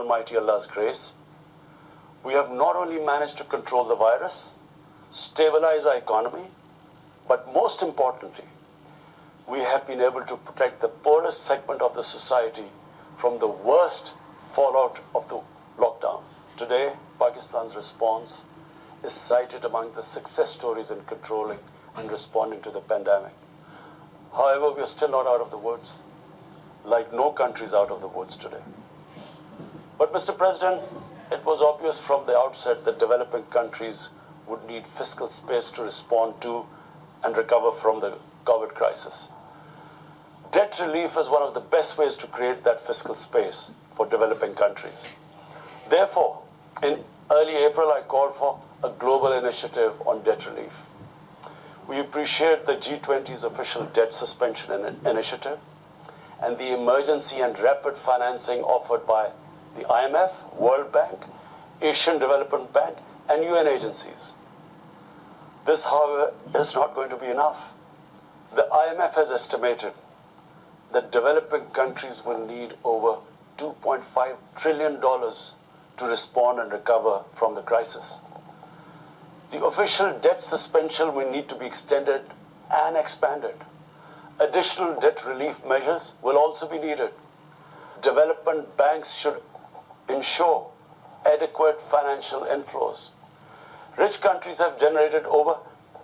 Almighty Allah's grace, we have not only managed to control the virus, stabilize our economy, but most importantly, we have been able to protect the poorest segment of the society from the worst fallout of the lockdown. Today, Pakistan's response is cited among the success stories in controlling and responding to the pandemic. However, we are still not out of the woods, like no country is out of the woods today. But Mr. President, it was obvious from the outset that developing countries would need fiscal space to respond to and recover from the COVID crisis. Debt relief is one of the best ways to create that fiscal space for developing countries. Therefore, in early April, I called for a global initiative on debt relief. We appreciate the G20's official debt suspension initiative and the emergency and rapid financing offered by the IMF, World Bank, Asian Development Bank, and UN agencies. This, however, is not going to be enough. The IMF has estimated that developing countries will need over $2.5 trillion to respond and recover from the crisis. The official debt suspension will need to be extended and expanded. Additional debt relief measures will also be needed. Development banks should ensure adequate financial inflows. Rich countries have generated over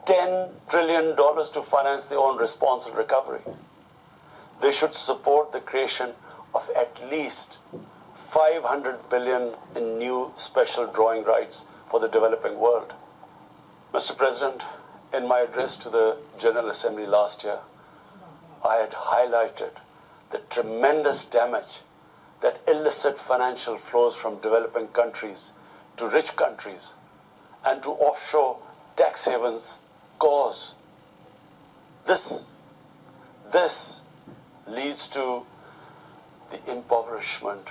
$10 trillion to finance their own response and recovery. They should support the creation of at least $500 billion in new special drawing rights for the developing world. Mr. President, in my address to the General Assembly last year, I had highlighted the tremendous damage that illicit financial flows from developing countries to rich countries and to offshore tax havens cause. This leads to the impoverishment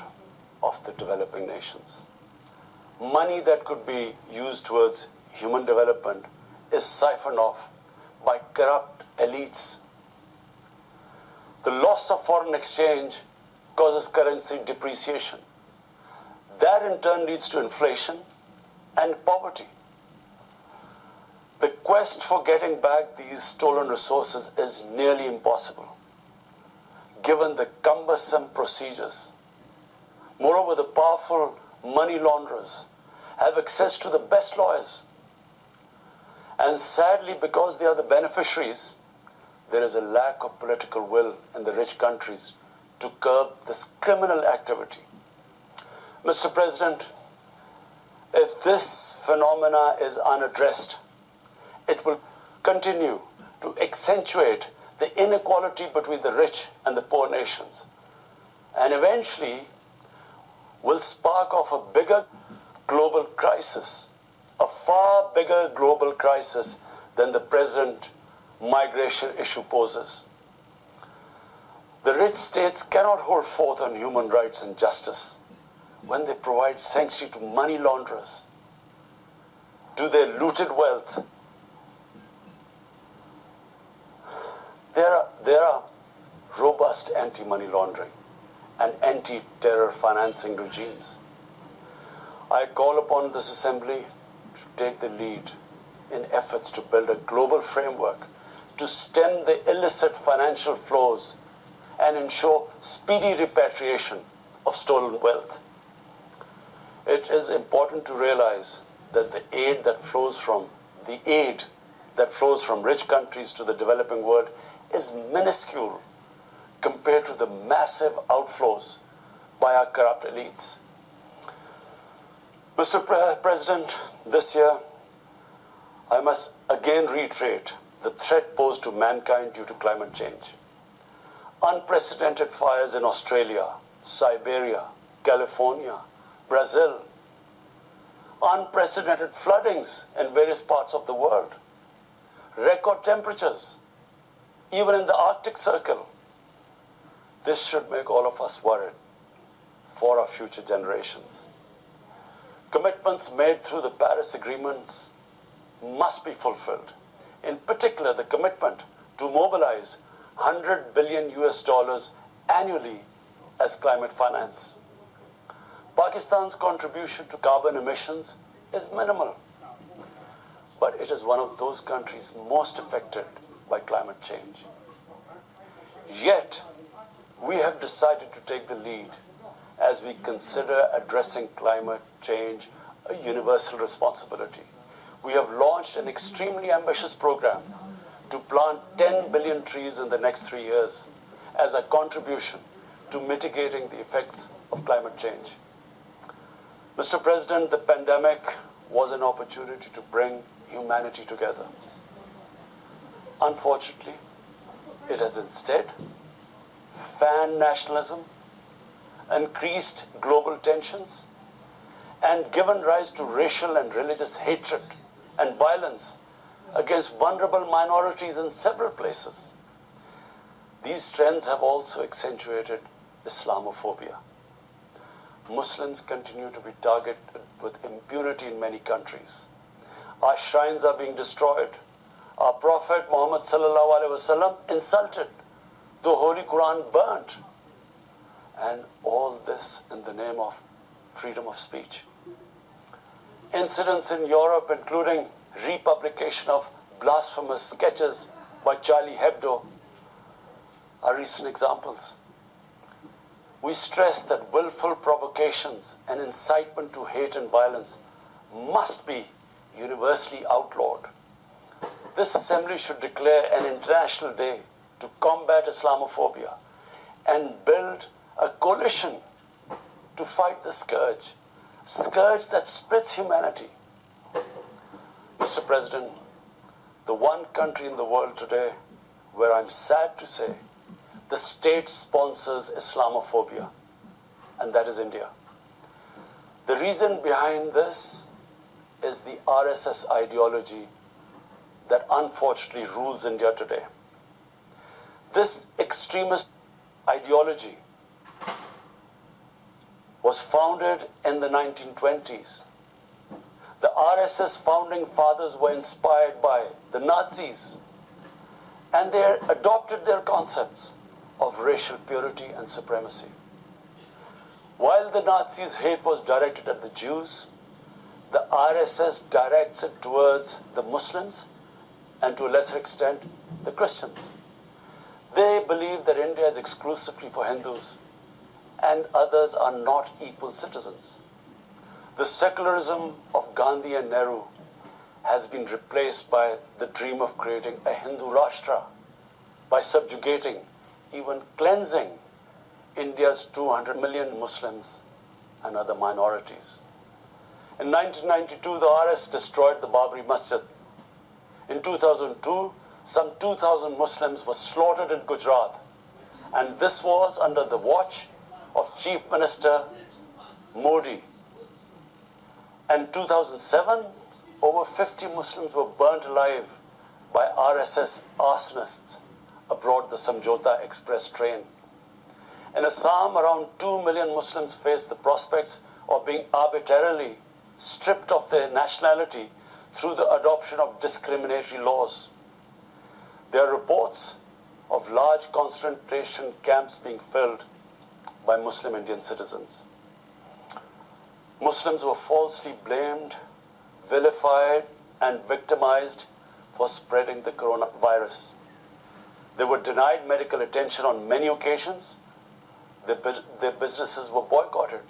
of the developing nations. Money that could be used towards human development is siphoned off by corrupt elites. The loss of foreign exchange causes currency depreciation. That in turn leads to inflation and poverty. The quest for getting back these stolen resources is nearly impossible, given the cumbersome procedures. Moreover, the powerful money launderers have access to the best lawyers. And sadly, because they are the beneficiaries, there is a lack of political will in the rich countries to curb this criminal activity. Mr. President, if this phenomena is unaddressed, it will continue to accentuate the inequality between the rich and the poor nations, and eventually will spark off a bigger global crisis, a far bigger global crisis than the present migration issue poses. The rich states cannot hold forth on human rights and justice when they provide sanctuary to money launderers, to their looted wealth. There are robust anti-money laundering and anti-terror financing regimes. I call upon this Assembly to take the lead in efforts to build a global framework to stem the illicit financial flows and ensure speedy repatriation of stolen wealth. It is important to realize that the aid that flows from rich countries to the developing world is minuscule compared to the massive outflows by our corrupt elites. Mr. President, this year, I must again reiterate the threat posed to mankind due to climate change. Unprecedented fires in Australia, Siberia, California, Brazil. Unprecedented floodings in various parts of the world. Record temperatures, even in the Arctic Circle. This should make all of us worried for our future generations. Commitments made through the Paris agreements must be fulfilled. In particular, the commitment to mobilize $100 billion annually as climate finance. Pakistan Pakistan's contribution to carbon emissions is minimal, but it is one of those countries most affected by climate change. Yet, we have decided to take the lead as we consider addressing climate change a universal responsibility. We have launched an extremely ambitious program to plant 10 billion trees in the next 3 years as a contribution to mitigating the effects of climate change. Mr. President, the pandemic was an opportunity to bring humanity together. Unfortunately, it has instead fanned nationalism, increased global tensions, and given rise to racial and religious hatred and violence against vulnerable minorities in several places. These trends have also accentuated Islamophobia. Muslims continue to be targeted with impunity in many countries. Our shrines are being destroyed. Our Prophet Muhammad sallallahu alaihi wasallam insulted. The Holy Quran burnt. And all this in the name of freedom of speech. Incidents in Europe, including republication of blasphemous sketches by Charlie Hebdo, are recent examples. We stress that willful provocations and incitement to hate and violence must be universally outlawed. This assembly should declare an international day to combat Islamophobia and build a coalition to fight the scourge that splits humanity. Mr. President, the one country in the world today where I'm sad to say the state sponsors Islamophobia, and that is India. The reason behind this is the RSS ideology that unfortunately rules India today. This extremist ideology was founded in the 1920s. The RSS founding fathers were inspired by the Nazis, and they adopted their concepts of racial purity and supremacy. While the Nazis' hate was directed at the Jews, the RSS directs it towards the Muslims and to a lesser extent, the Christians. They believe that India is exclusively for Hindus and others are not equal citizens. The secularism of Gandhi and Nehru has been replaced by the dream of creating a Hindu Rashtra by subjugating, even cleansing, India's 200 million Muslims and other minorities. In 1992, the RS destroyed the Babri Masjid. In 2002, some 2,000 Muslims were slaughtered in Gujarat, and this was under the watch of Chief Minister Modi. In 2007, over 50 Muslims were burnt alive by RSS arsonists aboard the Samjhauta Express train. In Assam, around 2 million Muslims face the prospects of being arbitrarily stripped of their nationality through the adoption of discriminatory laws. There are reports of large concentration camps being filled by Muslim Indian citizens. Muslims were falsely blamed, vilified, and victimized for spreading the coronavirus. They were denied medical attention on many occasions. Their businesses were boycotted.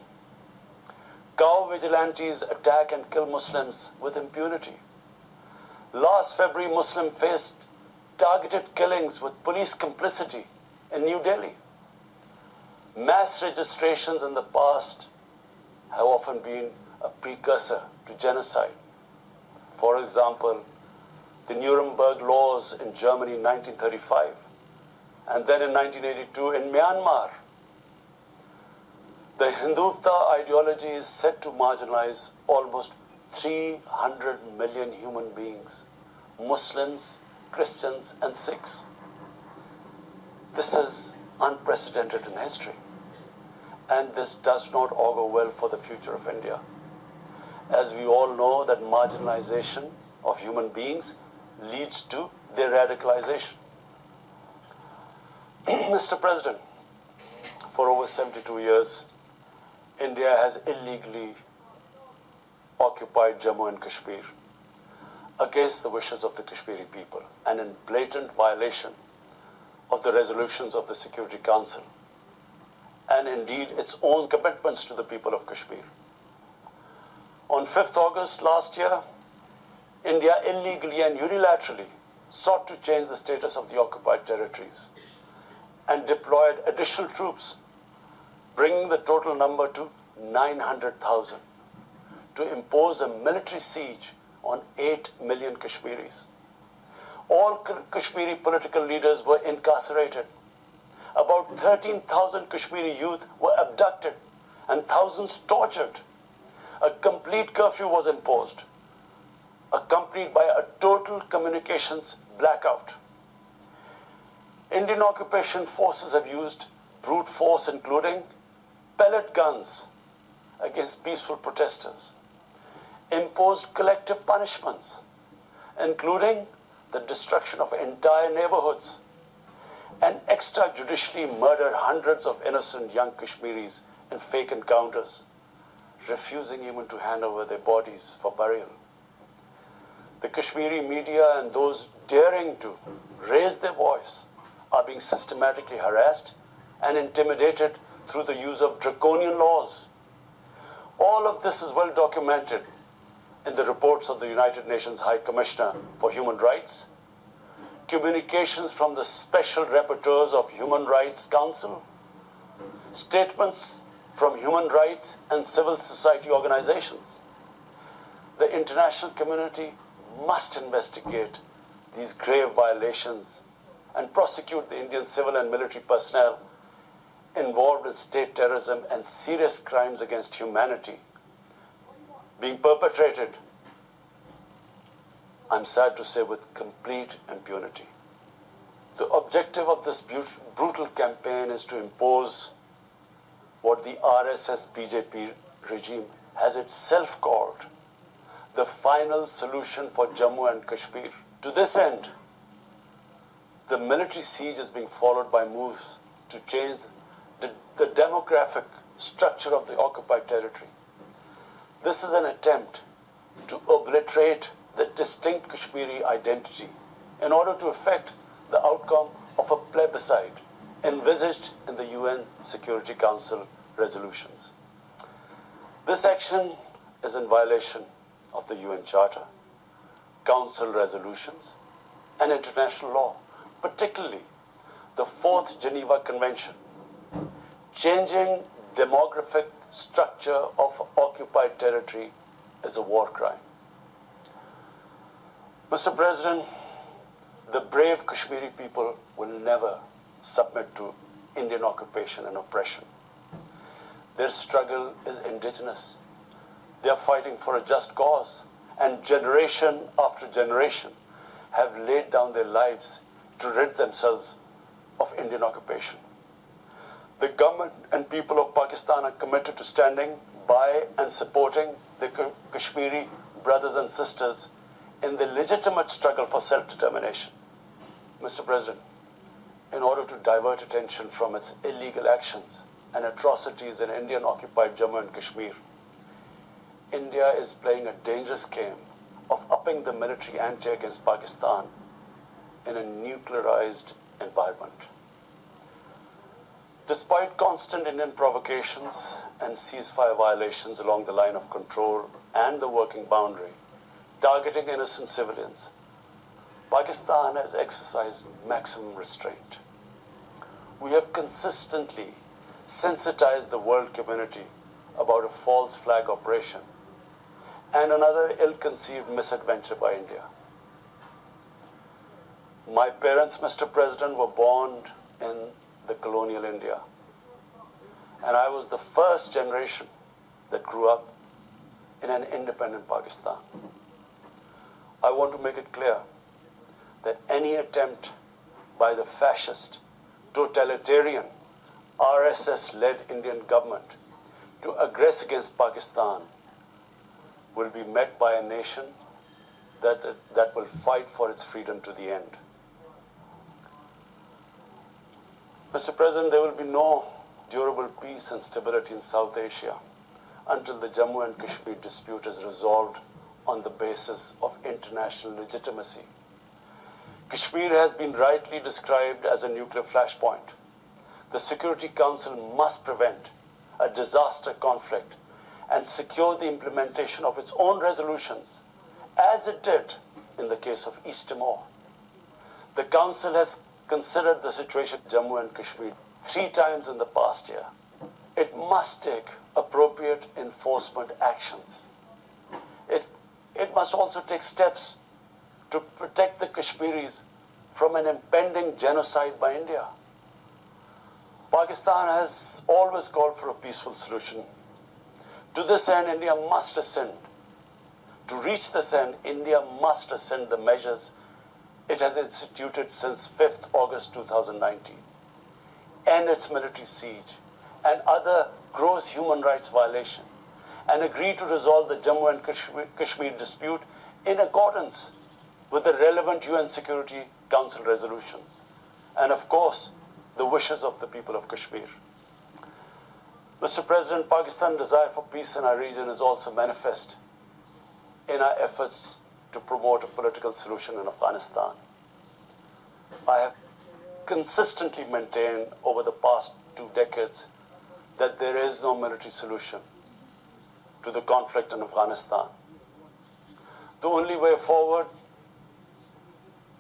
Cow vigilantes attack and kill Muslims with impunity. Last February, Muslims faced targeted killings with police complicity in New Delhi. Mass registrations in the past have often been a precursor to genocide. For example, the Nuremberg laws in Germany in 1935, and then in 1982 in Myanmar. The Hindutva ideology is set to marginalize almost 300 million human beings, Muslims, Christians, and Sikhs. This is unprecedented in history, and this does not augur well for the future of India. As we all know that marginalization of human beings leads to their radicalization. Mr. President, for over 72 years, India has illegally occupied Jammu and Kashmir against the wishes of the Kashmiri people and in blatant violation of the resolutions of the Security Council and indeed its own commitments to the people of Kashmir. On 5th August last year, India illegally and unilaterally sought to change the status of the occupied territories and deployed additional troops, bringing the total number to 900,000, to impose a military siege on 8 million Kashmiris. All Kashmiri political leaders were incarcerated. About 13,000 Kashmiri youth were abducted and thousands tortured. A complete curfew was imposed, accompanied by a total communications blackout. Indian occupation forces have used brute force, including pellet guns against peaceful protesters, imposed collective punishments, including the destruction of entire neighborhoods, and extrajudicially murdered hundreds of innocent young Kashmiris in fake encounters, refusing even to hand over their bodies for burial. The Kashmiri media and those daring to raise their voice are being systematically harassed and intimidated through the use of draconian laws. All of this is well documented in the reports of the United Nations High Commissioner for Human Rights, communications from the Special Rapporteurs of Human Rights Council, statements from human rights and civil society organizations. The international community must investigate these grave violations and prosecute the Indian civil and military personnel involved in state terrorism and serious crimes against humanity being perpetrated, I'm sad to say, with complete impunity. The objective of this brutal campaign is to impose what the RSS BJP regime has itself called the final solution for Jammu and Kashmir. To this end, the military siege is being followed by moves to change the demographic structure of the occupied territory. This is an attempt to obliterate the distinct Kashmiri identity in order to effect the outcome of a plebiscite envisaged in the UN Security Council resolutions. This action is in violation of the UN Charter, Council resolutions, and international law, particularly the 4th Geneva Convention. Changing demographic structure of occupied territory is a war crime. Mr. President, the brave Kashmiri people will never submit to Indian occupation and oppression. Their struggle is indigenous. They are fighting for a just cause, and generation after generation have laid down their lives to rid themselves of Indian occupation. The government and people of Pakistan are committed to standing by and supporting the Kashmiri brothers and sisters in the legitimate struggle for self-determination. Mr. President, in order to divert attention from its illegal actions and atrocities in Indian-occupied Jammu and Kashmir, India is playing a dangerous game of upping the military ante against Pakistan in a nuclearized environment. Despite constant Indian provocations and ceasefire violations along the line of control and the working boundary, targeting innocent civilians, Pakistan has exercised maximum restraint. We have consistently sensitized the world community about a false flag operation and another ill-conceived misadventure by India. My parents, Mr. President, were born in the colonial India, and I was the first generation that grew up in an independent Pakistan. I want to make it clear that any attempt by the fascist, totalitarian, RSS-led Indian government to aggress against Pakistan will be met by a nation that will fight for its freedom to the end. Mr. President, there will be no durable peace and stability in South Asia until the Jammu and Kashmir dispute is resolved on the basis of international legitimacy. Kashmir has been rightly described as a nuclear flashpoint. The Security Council must prevent a disaster conflict and secure the implementation of its own resolutions, as it did in the case of East Timor. The Council has considered the situation in Jammu and Kashmir 3 times in the past year. It must take appropriate enforcement actions. It must also take steps to protect the Kashmiris from an impending genocide by India. Pakistan has always called for a peaceful solution. To this end, India must rescind. To reach this end, India must rescind the measures it has instituted since 5th August 2019, end its military siege and other gross human rights violations, and agree to resolve the Jammu and Kashmir dispute in accordance with the relevant UN Security Council resolutions, and of course, the wishes of the people of Kashmir. Mr. President, Pakistan's desire for peace in our region is also manifest in our efforts to promote a political solution in Afghanistan. I have consistently maintained over the past 2 decades that there is no military solution to the conflict in Afghanistan. The only way forward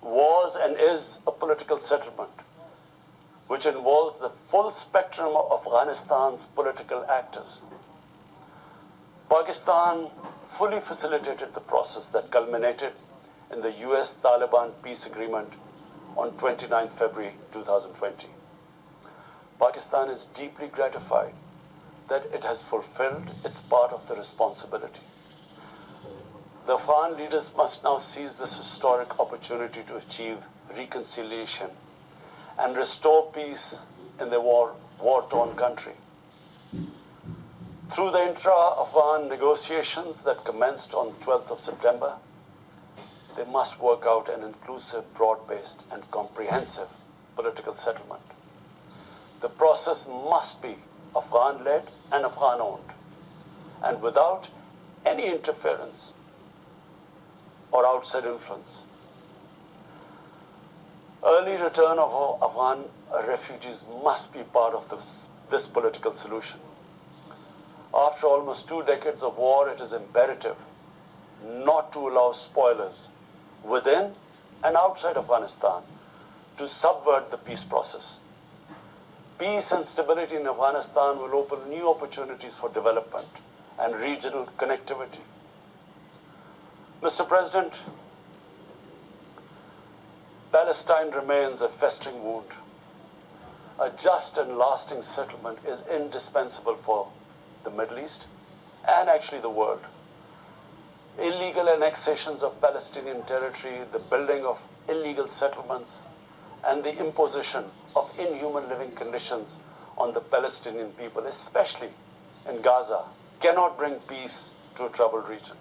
was and is a political settlement, which involves the full spectrum of Afghanistan's political actors. Pakistan fully facilitated the process that culminated in the US-Taliban peace agreement on 29 February 2020. Pakistan is deeply gratified that it has fulfilled its part of the responsibility. The Afghan leaders must now seize this historic opportunity to achieve reconciliation and restore peace in their war-torn country. Through the intra-Afghan negotiations that commenced on 12th of September, they must work out an inclusive, broad-based, and comprehensive political settlement. The process must be Afghan-led and Afghan-owned, and without any interference or outside influence. Early return of Afghan refugees must be part of this political solution. After almost 2 decades of war, it is imperative not to allow spoilers within and outside Afghanistan to subvert the peace process. Peace and stability in Afghanistan will open new opportunities for development and regional connectivity. Mr. President, Palestine remains a festering wound. A just and lasting settlement is indispensable for the Middle East and actually the world. Illegal annexations of Palestinian territory, the building of illegal settlements, and the imposition of inhuman living conditions on the Palestinian people, especially in Gaza, cannot bring peace to a troubled region.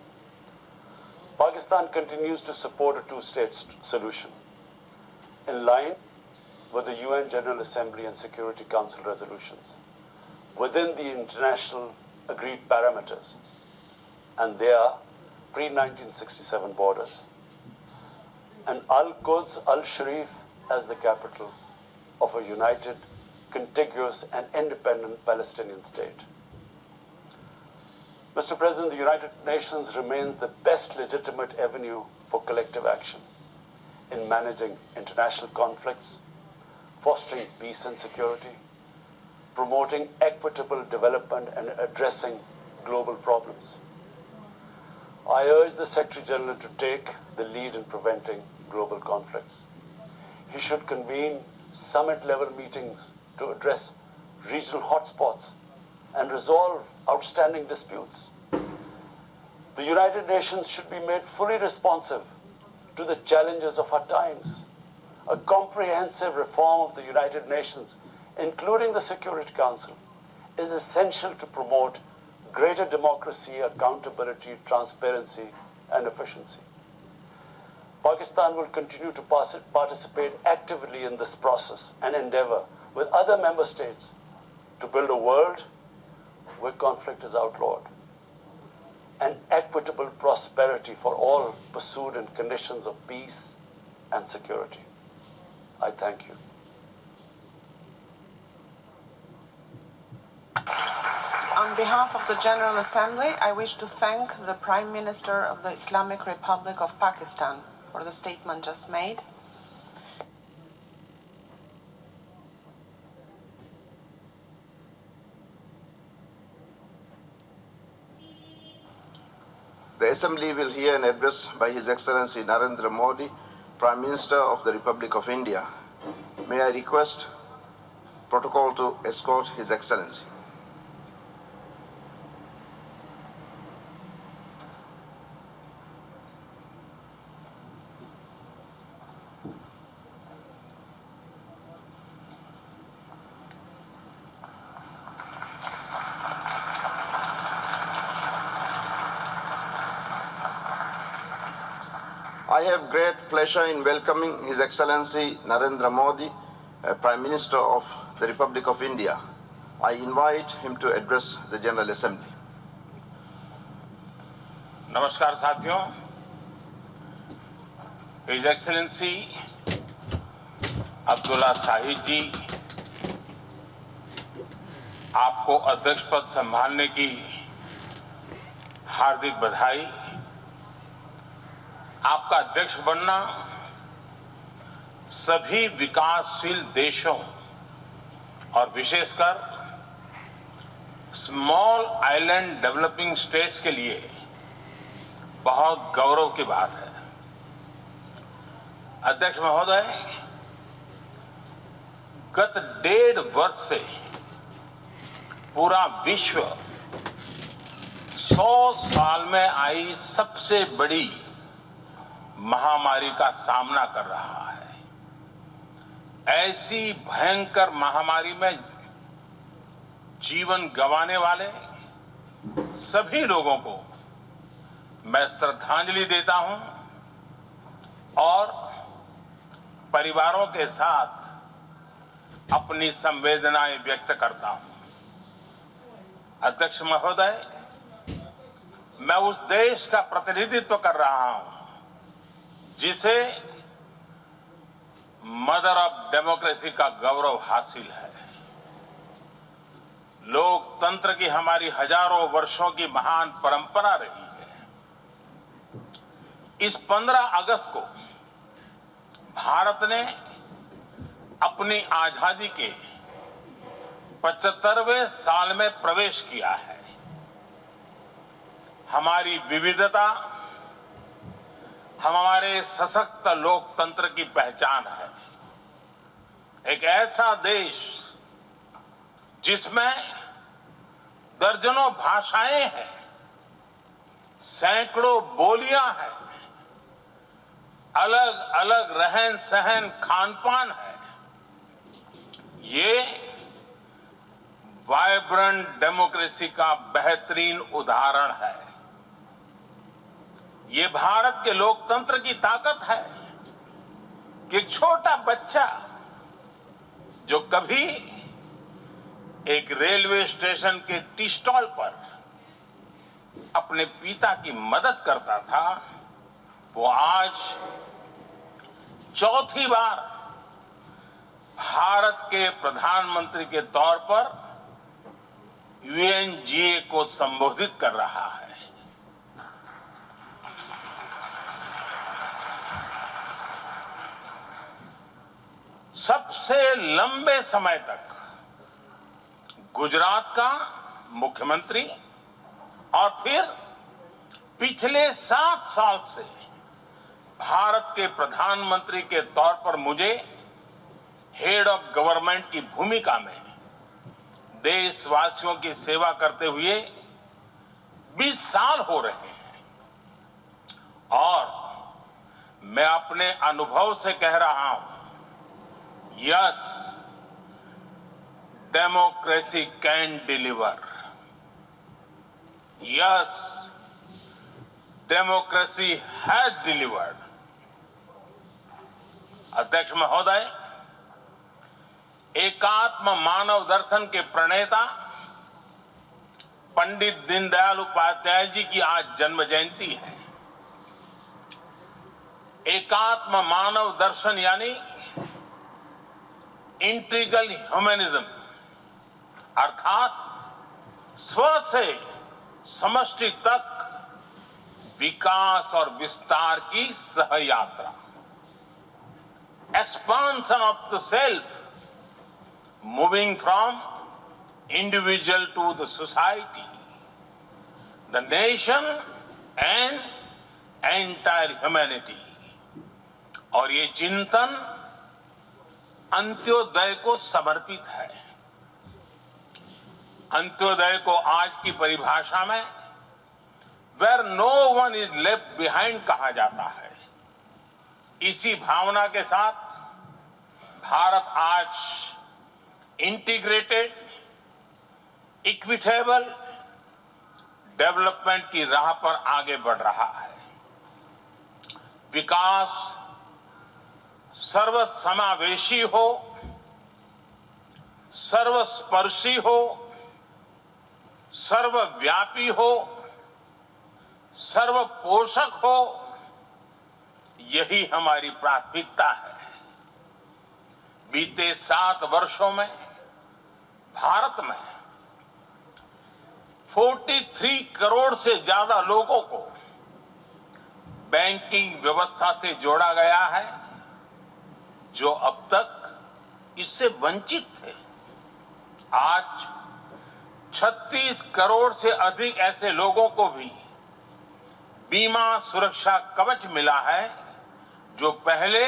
Pakistan continues to support a 2-state solution in line with the UN General Assembly and Security Council resolutions within the international agreed parameters, and they are pre-1967 borders, and Al-Quds, Al-Sharif as the capital of a united, contiguous, and independent Palestinian state. Mr. President, the United Nations remains the best legitimate avenue for collective action in managing international conflicts, fostering peace and security, promoting equitable development, and addressing global problems. I urge the Secretary General to take the lead in preventing global conflicts. He should convene summit-level meetings to address regional hotspots and resolve outstanding disputes. The United Nations should be made fully responsive to the challenges of our times. A comprehensive reform of the United Nations, including the Security Council, is essential to promote greater democracy, accountability, transparency, and efficiency. Pakistan will continue to participate actively in this process and endeavor with other member states to build a world where conflict is outlawed and equitable prosperity for all pursued in conditions of peace and security. I thank you. On behalf of the General Assembly, I wish to thank the Prime Minister of the Islamic Republic of Pakistan for the statement just made. The Assembly will hear an address by His Excellency Narendra Modi, Prime Minister of the Republic of India. May I request protocol to escort His Excellency. I have great pleasure in welcoming His Excellency Narendra Modi, Prime Minister of the Republic of India. I invite him to address the General Assembly. नमस्कार साथियों, His Excellency Abdulla Shahid जी, आपको अध्यक्ष पद संभालने की हार्दिक बधाई। आपका अध्यक्ष बनना सभी विकासशील देशों और विशेषकर स्मॉल आइलैंड डेवलपिंग स्टेट्स के लिए बहुत गौरव की बात है। अध्यक्ष महोदय, गत 1.5 वर्ष से पूरा विश्व 100 साल में आई सबसे बड़ी महामारी का सामना कर रहा है। ऐसी भयंकर महामारी में जीवन गंवाने वाले सभी लोगों को मैं श्रद्धांजलि देता हूं और परिवारों के साथ अपनी संवेदनाएं व्यक्त करता हूं। अध्यक्ष महोदय, मैं उस देश का प्रतिनिधित्व कर रहा हूं जिसे मदर ऑफ डेमोक्रेसी का गौरव हासिल है। लोकतंत्र की हमारी हजारों वर्षों की महान परंपरा रही है। इस 15 अगस्त को भारत ने अपनी आजादी के 75वें साल में प्रवेश किया है। हमारी विविधता हमारे सशक्त लोकतंत्र की पहचान है। एक ऐसा देश जिसमें दर्जनों भाषाएं हैं, सैकड़ों बोलियां हैं, अलग अलग रहन सहन खान पान है। ये वाइब्रेंट डेमोक्रेसी का बेहतरीन उदाहरण है। ये भारत के लोकतंत्र की ताकत है कि एक छोटा बच्चा जो कभी एक रेलवे स्टेशन के टी स्टॉल पर अपने पिता की मदद करता था, वो आज चौथी बार भारत के प्रधानमंत्री के तौर पर यूएनजीए को संबोधित कर रहा है। सबसे लंबे समय तक गुजरात का मुख्यमंत्री और फिर पिछले 7 साल से भारत के प्रधानमंत्री के तौर पर मुझे हेड ऑफ गवर्नमेंट की भूमिका में देशवासियों की सेवा करते हुए 20 साल हो रहे हैं और मैं अपने अनुभव से कह रहा हूं, yes, democracy can deliver. Yes, democracy has delivered. अध्यक्ष महोदय, एकात्म मानव दर्शन के प्रणेता पंडित दीनदयाल उपाध्याय जी की आज जन्म जयंती है। एकात्म मानव दर्शन यानी इंटीग्रल ह्यूमनिज्म अर्थात स्व से समष्टि तक विकास और विस्तार की सहयात्रा। Expansion of the self, moving from individual to the society, the nation and entire humanity। और ये चिंतन अंत्योदय को समर्पित है। अंत्योदय को आज की परिभाषा में where no one is left behind कहा जाता है। इसी भावना के साथ भारत आज इंटीग्रेटेड इक्विटेबल डेवलपमेंट की राह पर आगे बढ़ रहा है। विकास सर्वसमावेशी हो, सर्वस्पर्शी हो, सर्वव्यापी हो, सर्वपोषक हो, यही हमारी प्राथमिकता है। बीते 7 वर्षों में भारत में 43 करोड़ से ज्यादा लोगों को बैंकिंग व्यवस्था से जोड़ा गया है, जो अब तक इससे वंचित थे। आज 36 करोड़ से अधिक ऐसे लोगों को भी बीमा सुरक्षा कवच मिला है, जो पहले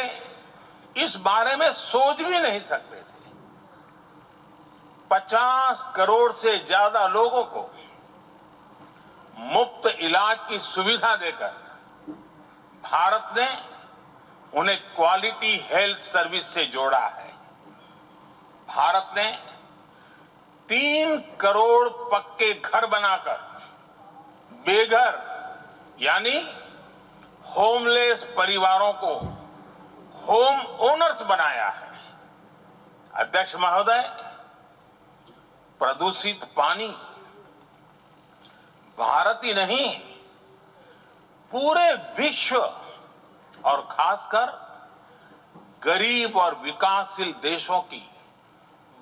इस बारे में सोच भी नहीं सकते थे। 50 करोड़ से ज्यादा लोगों को मुफ्त इलाज की सुविधा देकर भारत ने उन्हें क्वालिटी हेल्थ सर्विस से जोड़ा है। भारत ने 3 करोड़ पक्के घर बनाकर बेघर यानी होमलेस परिवारों को होम ओनर्स बनाया है। अध्यक्ष महोदय, प्रदूषित पानी भारत ही नहीं, पूरे विश्व और खासकर गरीब और विकासशील देशों की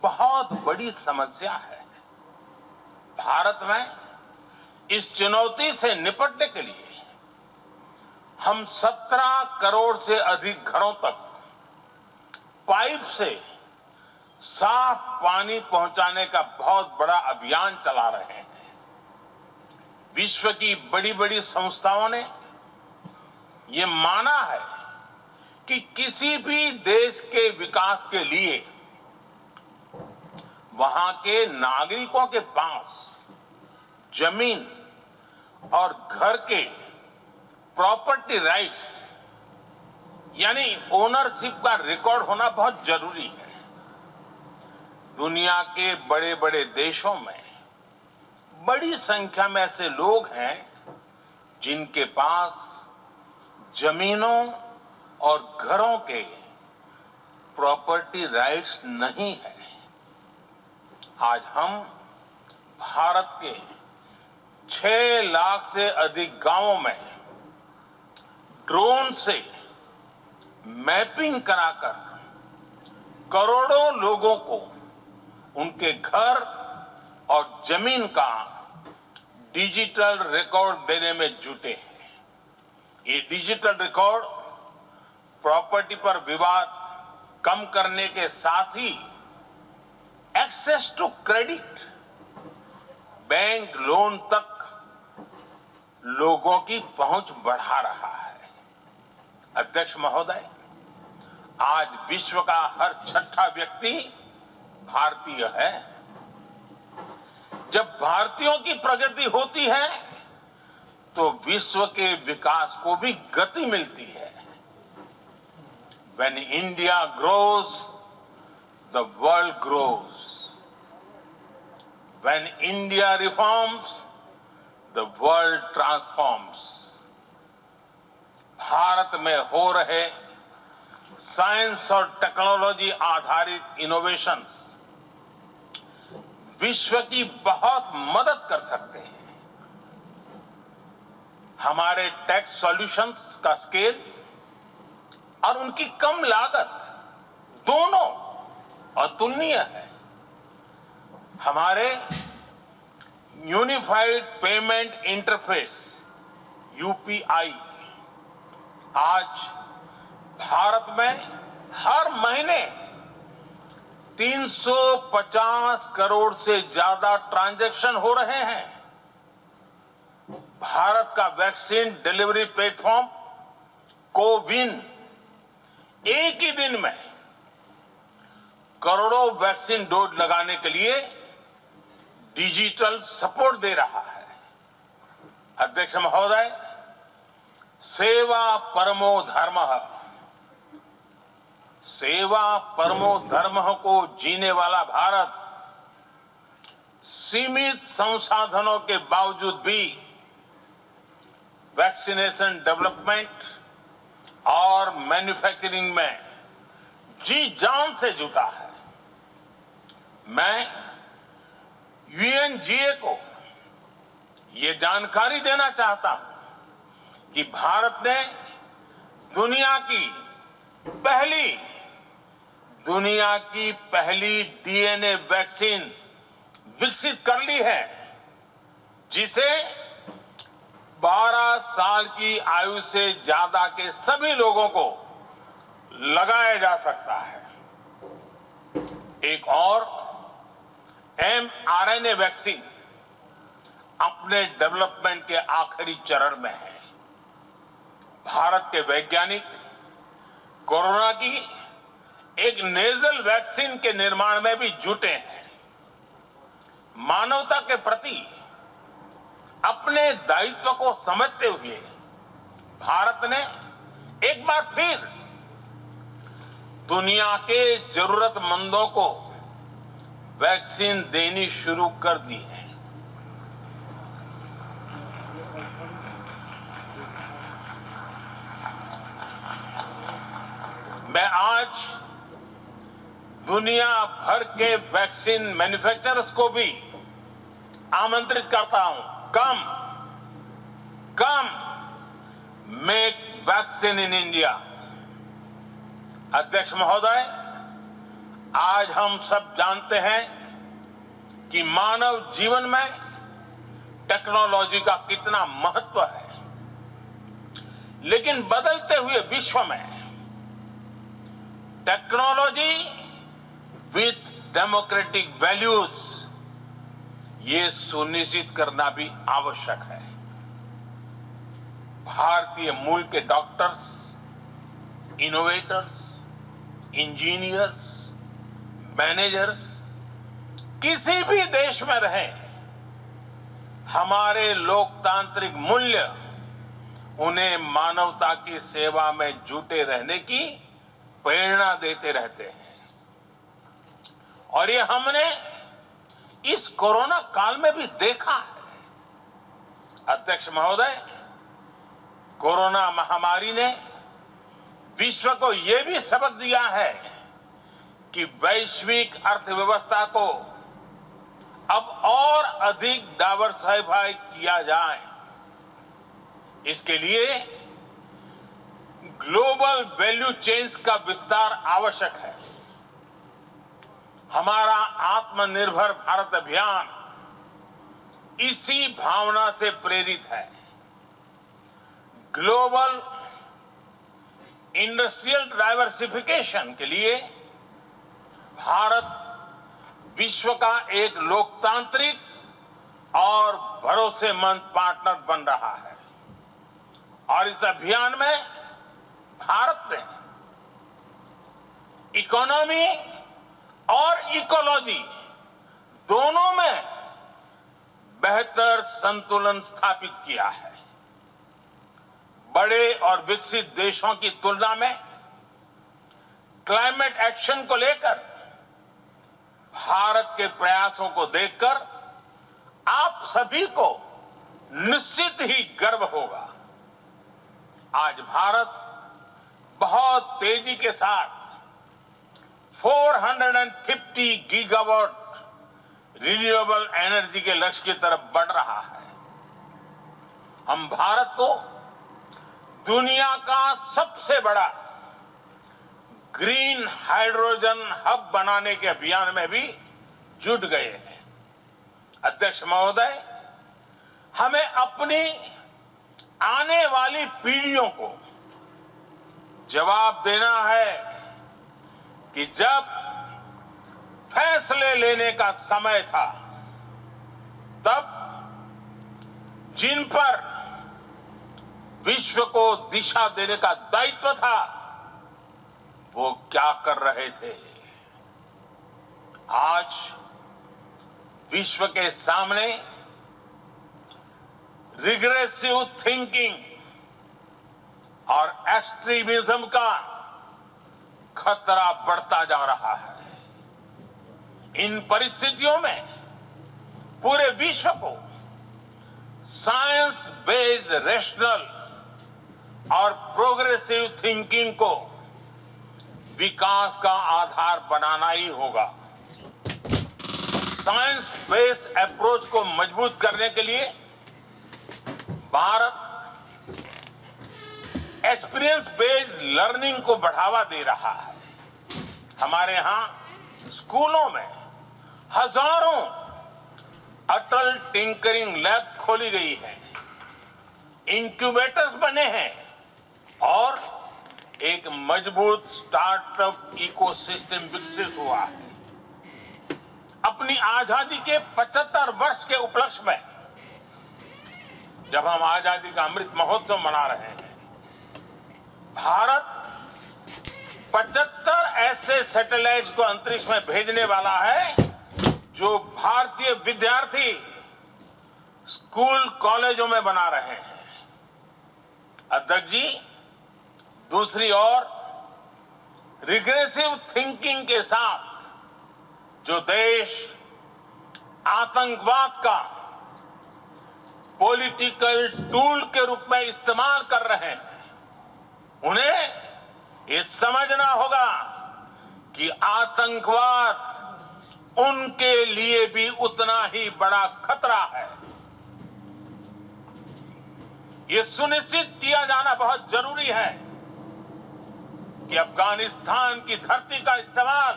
बहुत बड़ी समस्या है। भारत में इस चुनौती से निपटने के लिए हम 17 करोड़ से अधिक घरों तक पाइप से साफ पानी पहुंचाने का बहुत बड़ा अभियान चला रहे हैं। विश्व की बड़ी बड़ी संस्थाओं ने ये माना है कि किसी भी देश के विकास के लिए वहां के नागरिकों के पास जमीन और घर के प्रॉपर्टी राइट्स यानी ओनरशिप का रिकॉर्ड होना बहुत जरूरी है। दुनिया के बड़े बड़े देशों में बड़ी संख्या में ऐसे लोग हैं जिनके पास जमीनों और घरों के प्रॉपर्टी राइट्स नहीं है। आज हम भारत के 6 लाख से अधिक गांवों में ड्रोन से मैपिंग कराकर करोड़ों लोगों को उनके घर और जमीन का डिजिटल रिकॉर्ड देने में जुटे हैं। ये डिजिटल रिकॉर्ड प्रॉपर्टी पर विवाद कम करने के साथ ही access to credit, bank loan तक लोगों की पहुंच बढ़ा रहा है। अध्यक्ष महोदय, आज विश्व का हर 6ठा व्यक्ति भारतीय है। जब भारतीयों की प्रगति होती है तो विश्व के विकास को भी गति मिलती है। When India grows, the world grows. When India reforms, the world transforms. Bharat में हो रहे साइंस और टेक्नोलॉजी आधारित इनोवेशंस विश्व की बहुत मदद कर सकते हैं। हमारे टेक सॉल्यूशंस का स्केल और उनकी कम लागत दोनों अतुलनीय है। हमारे यूनिफाइड पेमेंट इंटरफेस यूपीआई आज भारत में हर महीने 350 करोड़ से ज्यादा ट्रांजैक्शन हो रहे हैं। भारत का वैक्सीन डिलीवरी प्लेटफॉर्म कोविन एक ही दिन में करोड़ों वैक्सीन डोज लगाने के लिए डिजिटल सपोर्ट दे रहा है। अध्यक्ष महोदय, सेवा परमो धर्मः, सेवा परमो धर्मः को जीने वाला भारत सीमित संसाधनों के बावजूद भी वैक्सीनेशन डेवलपमेंट और मैन्युफैक्चरिंग में जी जान से जुटा है। मैं यूएनजीए को ये जानकारी देना चाहता हूं कि भारत ने दुनिया की पहली डीएनए वैक्सीन विकसित कर ली है, जिसे 12 साल की आयु से ज्यादा के सभी लोगों को लगाया जा सकता है। एक और mRNA वैक्सीन अपने डेवलपमेंट के आखिरी चरण में है। भारत के वैज्ञानिक कोरोना की एक नेजल वैक्सीन के निर्माण में भी जुटे हैं। मानवता के प्रति अपने दायित्व को समझते हुए भारत ने एक बार फिर दुनिया के जरूरतमंदों को वैक्सीन देनी शुरू कर दी है। मैं आज दुनिया भर के वैक्सीन मैन्युफैक्चरर्स को भी आमंत्रित करता हूं, कम मेक वैक्सीन इन इंडिया। अध्यक्ष महोदय, आज हम सब जानते हैं कि मानव जीवन में टेक्नोलॉजी का कितना महत्व है, लेकिन बदलते हुए विश्व में टेक्नोलॉजी विथ डेमोक्रेटिक वैल्यूज, ये सुनिश्चित करना भी आवश्यक है। भारतीय मूल के डॉक्टर्स, इनोवेटर्स, इंजीनियर्स, मैनेजर्स किसी भी देश में रहें, हमारे लोकतांत्रिक मूल्य उन्हें मानवता की सेवा में जुटे रहने की प्रेरणा देते रहते हैं। और ये हमने इस कोरोना काल में भी देखा है। अध्यक्ष महोदय, कोरोना महामारी ने विश्व को यह भी सबक दिया है कि वैश्विक अर्थव्यवस्था को अब और अधिक डाइवर्सिफाई किया जाए। इसके लिए ग्लोबल वैल्यू चेन्स का विस्तार आवश्यक है। हमारा आत्मनिर्भर भारत अभियान इसी भावना से प्रेरित है। ग्लोबल इंडस्ट्रियल डाइवर्सिफिकेशन के लिए भारत विश्व का एक लोकतांत्रिक और भरोसेमंद पार्टनर बन रहा है। और इस अभियान में भारत ने इकोनॉमी और इकोलॉजी दोनों में बेहतर संतुलन स्थापित किया है। बड़े और विकसित देशों की तुलना में क्लाइमेट एक्शन को लेकर भारत के प्रयासों को देखकर आप सभी को निश्चित ही गर्व होगा। आज भारत बहुत तेजी के साथ 450 गीगावाट रिन्यूएबल एनर्जी के लक्ष्य की तरफ बढ़ रहा है। हम भारत को दुनिया का सबसे बड़ा ग्रीन हाइड्रोजन हब बनाने के अभियान में भी जुट गए हैं। अध्यक्ष महोदय, हमें अपनी आने वाली पीढ़ियों को जवाब देना है कि जब फैसले लेने का समय था, तब जिन पर विश्व को दिशा देने का दायित्व था, वो क्या कर रहे थे। आज विश्व के सामने रिग्रेसिव थिंकिंग और एक्सट्रीमिज्म का खतरा बढ़ता जा रहा है। इन परिस्थितियों में पूरे विश्व को साइंस बेस्ड रैशनल और प्रोग्रेसिव थिंकिंग को विकास का आधार बनाना ही होगा। साइंस बेस्ड अप्रोच को मजबूत करने के लिए भारत एक्सपीरियंस बेस्ड लर्निंग को बढ़ावा दे रहा है। हमारे यहाँ स्कूलों में हजारों अटल टिंकरिंग लैब खोली गई है, इंक्यूबेटर्स बने हैं और एक मजबूत स्टार्टअप इकोसिस्टम विकसित हुआ है। अपनी आजादी के 75 वर्ष के उपलक्ष्य में जब हम आजादी का अमृत महोत्सव मना रहे हैं, भारत 75 ऐसे सैटेलाइट्स को अंतरिक्ष में भेजने वाला है जो भारतीय विद्यार्थी स्कूल कॉलेजों में बना रहे हैं। अध्यक्ष जी, दूसरी ओर रिग्रेसिव थिंकिंग के साथ जो देश आतंकवाद का पॉलिटिकल टूल के रूप में इस्तेमाल कर रहे हैं, उन्हें ये समझना होगा कि आतंकवाद उनके लिए भी उतना ही बड़ा खतरा है। ये सुनिश्चित किया जाना बहुत जरूरी है कि अफगानिस्तान की धरती का इस्तेमाल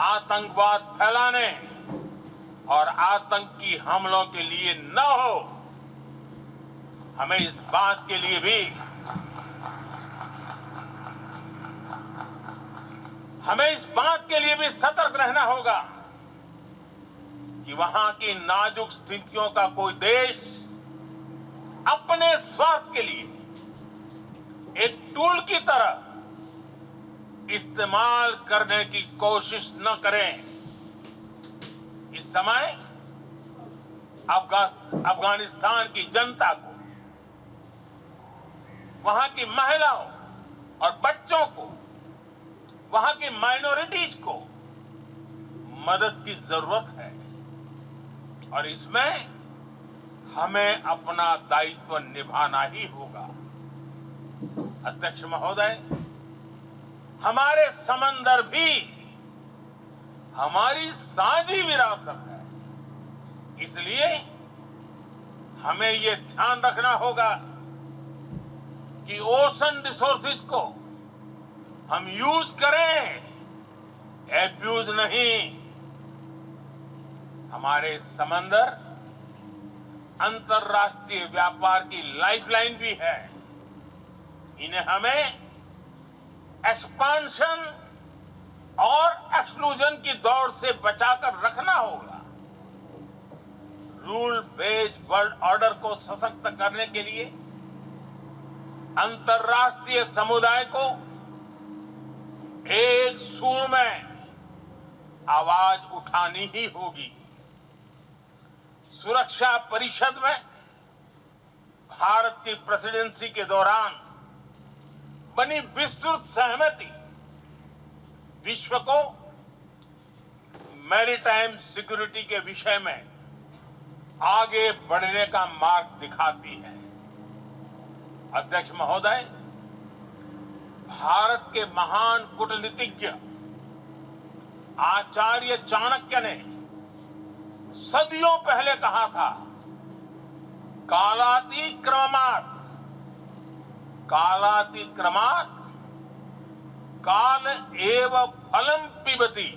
आतंकवाद फैलाने और आतंकी हमलों के लिए न हो। हमें इस बात के लिए भी सतर्क रहना होगा कि वहां की नाजुक स्थितियों का कोई देश अपने स्वार्थ के लिए एक टूल की तरह इस्तेमाल करने की कोशिश न करें। इस समय अफगानिस्तान की जनता को, वहां की महिलाओं और बच्चों को, वहां की माइनॉरिटीज को मदद की जरूरत है और इसमें हमें अपना दायित्व निभाना ही होगा। अध्यक्ष महोदय, हमारे समंदर भी हमारी साझी विरासत है, इसलिए हमें ये ध्यान रखना होगा कि ओशन रिसोर्सेज को हम यूज करें, एब्यूज नहीं। हमारे समंदर अंतर्राष्ट्रीय व्यापार की लाइफलाइन भी है। इन्हें हमें एक्सपांशन और एक्सक्लूजन की दौड़ से बचाकर रखना होगा। रूल बेस्ड वर्ल्ड ऑर्डर को सशक्त करने के लिए अंतर्राष्ट्रीय समुदाय को एक सुर में आवाज उठानी ही होगी। सुरक्षा परिषद में भारत की प्रेसिडेंसी के दौरान बनी विस्तृत सहमति विश्व को मैरीटाइम सिक्योरिटी के विषय में आगे बढ़ने का मार्ग दिखाती है। अध्यक्ष महोदय, भारत के महान कूटनीतिज्ञ आचार्य चाणक्य ने सदियों पहले कहा था, कालातिक्रमात् काल एव फलम पिबति।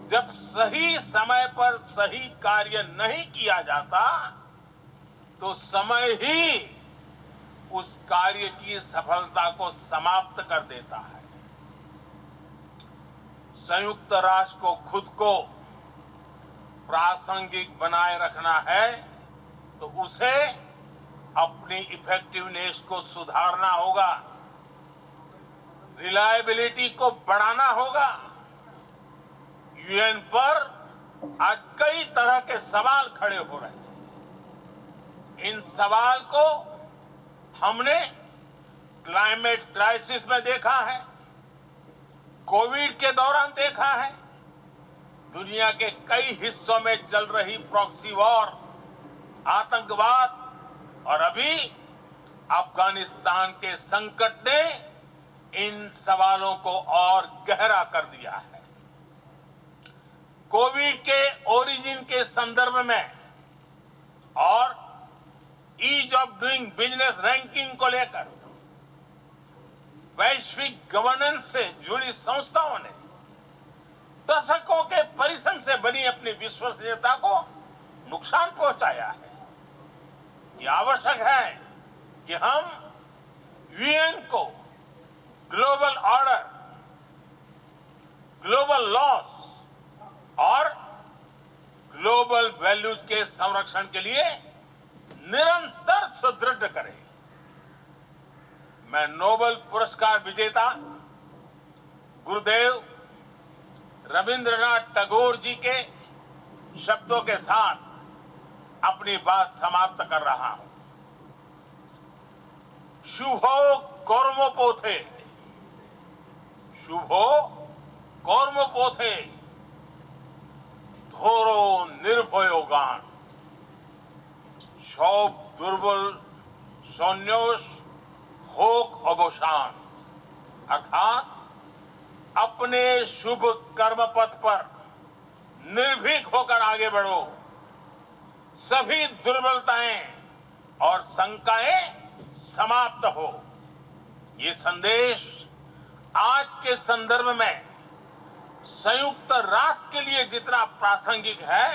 जब सही समय पर सही कार्य नहीं किया जाता तो समय ही उस कार्य की सफलता को समाप्त कर देता है। संयुक्त राष्ट्र को खुद को प्रासंगिक बनाए रखना है तो उसे अपनी इफेक्टिवनेस को सुधारना होगा, रिलायबिलिटी को बढ़ाना होगा। यूएन पर आज कई तरह के सवाल खड़े हो रहे हैं। इन सवाल को हमने क्लाइमेट क्राइसिस में देखा है, कोविड के दौरान देखा है, दुनिया के कई हिस्सों में चल रही प्रॉक्सी वॉर, आतंकवाद और अभी अफगानिस्तान के संकट ने इन सवालों को और गहरा कर दिया है। कोविड के ओरिजिन के संदर्भ में और ease of doing business ranking को लेकर वैश्विक गवर्नेंस से जुड़ी संस्थाओं ने दशकों के परिश्रम से बनी अपनी विश्वसनीयता को नुकसान पहुंचाया है। यह आवश्यक है कि हम यूएन को ग्लोबल ऑर्डर, ग्लोबल लॉज और ग्लोबल वैल्यूज के संरक्षण के लिए निरंतर सुदृढ़ करें। मैं नोबेल पुरस्कार विजेता गुरुदेव रविंद्रनाथ टैगोर जी के शब्दों के साथ अपनी बात समाप्त कर रहा हूं। शुभो कर्मपोथे, शुभो कर्मपोथे, ধরো নির্ভয় গান। সব দুর্বল সন্ন্যাস হোক অবসাन। अर्थात अपने शुभ कर्म पथ पर निर्भीक होकर आगे बढ़ो, सभी दुर्बलताएं और शंकाएं समाप्त हो। ये संदेश आज के संदर्भ में संयुक्त राष्ट्र के लिए जितना प्रासंगिक है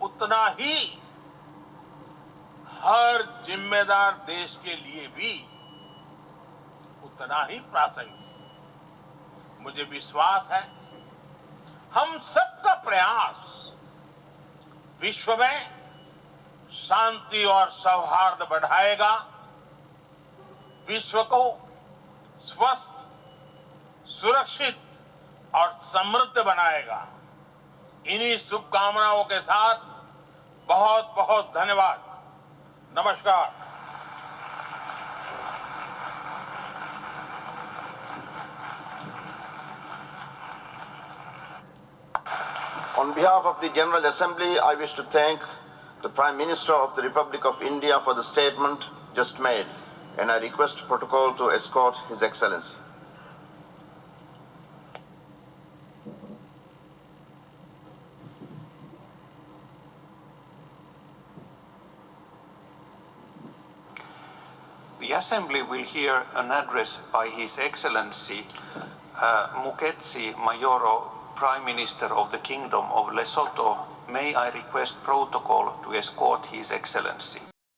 उतना ही हर जिम्मेदार देश के लिए भी उतना ही प्रासंगिक। मुझे विश्वास है हम सबका प्रयास विश्व में शांति और सौहार्द बढ़ाएगा, विश्व को स्वस्थ, सुरक्षित और समृद्ध बनाएगा। इन्हीं शुभकामनाओं के साथ बहुत बहुत धन्यवाद। नमस्कार। On behalf of the General Assembly, I wish to thank the Prime Minister of the Republic of India for the statement just made, and I request protocol to escort His Excellency. The Assembly will hear an address by His Excellency Muketsi Mayoro, Prime Minister of the Kingdom of Lesotho. May I request protocol to escort His Excellency.